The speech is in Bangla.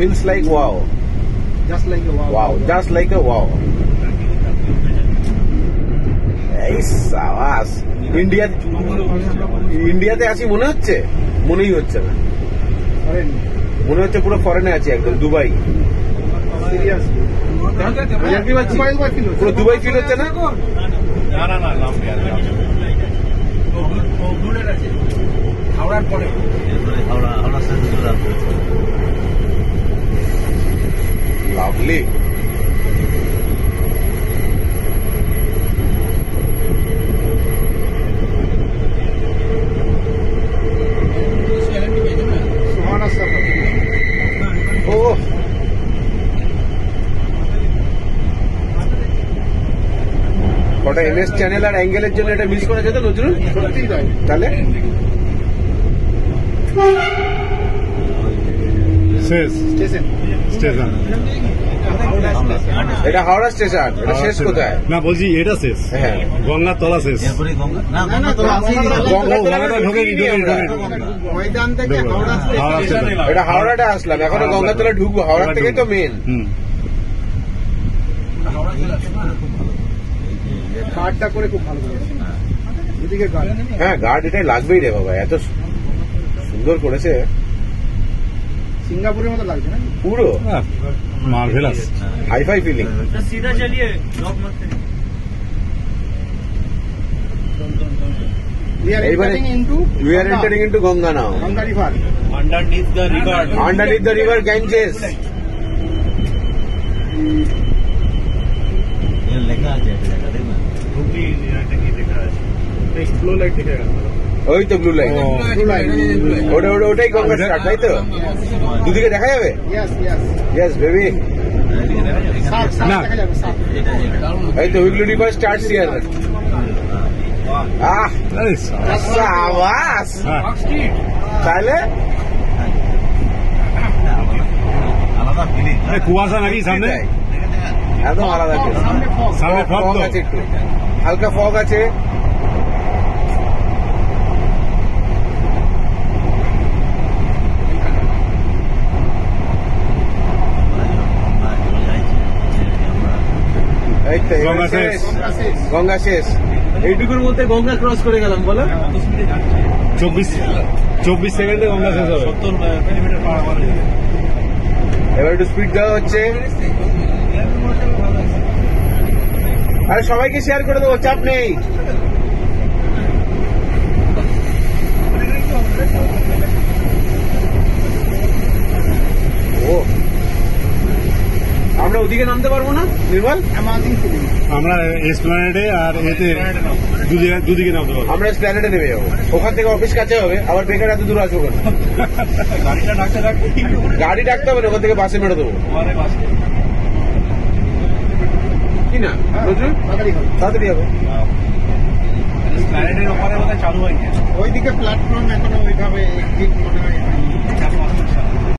feels like wow. Just like a wow. Wow, just like a wow. এই সাবাস। ইন্ডিয়াতে আসি মনে হচ্ছে? মনেই হচ্ছে না, মনে হচ্ছে পুরো ফরেনে আছি একদম, দুবাই। পুরো দুবাই ফিল হচ্ছে না? হাওড়ার পরে লাভলি। ও কটা এমএস চ্যানেল আর অ্যাঙ্গেলের জন্য এটা মিস করা যেত নজরুল? সত্যি তাই। তাহলে স্টেশন এটা হাওড়া স্টেশন, এটা শেষ কোথায়? না বলছি এটা শেষ, হ্যাঁ গঙ্গার তলা শেষ। ময়দান থেকে হাওড়া স্টেশন। এটা হাওড়াটা আসলাম, এখনো গঙ্গাতলা ঢুকবো, হাওড়া থেকে তো মেন। গার্ডটা করে খুব ভালো করেছে, এদিকে গার্ড। হ্যাঁ গার্ড এটাই লাগবেই রে বাবা, এত সুন্দর করেছে, সিঙ্গাপুরের মতো লাগছে না পুরো মার্ভেলাস হাইফাই ফিলিং। सीधा चलिए ब्लॉक मत करिए। We are entering into We are entering into Ganga now. Ganga river. Underneath the river. Underneath the river Ganges. ये लगा है देखना। রুটি দেখা আছে, ব্লু লাইট দেখা গেল। ওই তো ব্লু লাইট, Blue line. ওটাই গঙ্গা স্টার্ট, তাই তো? দুদিকে দেখা যাবে? Yes, yes. Yes baby. সাপ না। দেখা যাবে, সাপ। এই তো হুগলি রিভার স্টার্টস হিয়ার। আহ সাবাস। তাহলে आलादा फीलिंग। কুয়াশা নাকি সামনে, একদম আলাদা। সামনে ফগ তো আছে, একটু হালকা ফগ আছে। এই তো গঙ্গা শেষ। গঙ্গা শেষ, এইটুকুর মধ্যে গঙ্গা ক্রস করে গেলাম বলো। 24 সেকেন্ডে গঙ্গা শেষ হবে। 70 কিলোমিটার পার আওয়ার। এবার একটু স্পিড দেওয়া হচ্ছে। আরে সবাইকে শেয়ার করে দেবো, চাপ নেই। ও আমরা ওদিকে নামতে পারবো না নির্মল? Amazing feeling. আমরা এসপ্ল্যানেডে আর এতে দুদিকে নামতে পারবো। আমরা প্ল্যানেটে নেমে যাবো, ওখান থেকে অফিস কাছে হবে, আবার বেকার এত দূর আসবো কেন? গাড়িটা ডাকতে ডাকতে গাড়ি ডাকতে হবে না, ওখান থেকে বাসে মেরে দেবো। আমারে বাস কি না নজরুল? তাড়াতাড়ি হবে। তাড়াতাড়ি হবে। প্ল্যানেটের ওপরে বোধহয় চালু হয়নি। ওইদিকে প্ল্যাটফর্ম এখনো ওইভাবে ঠিক মনে হয়।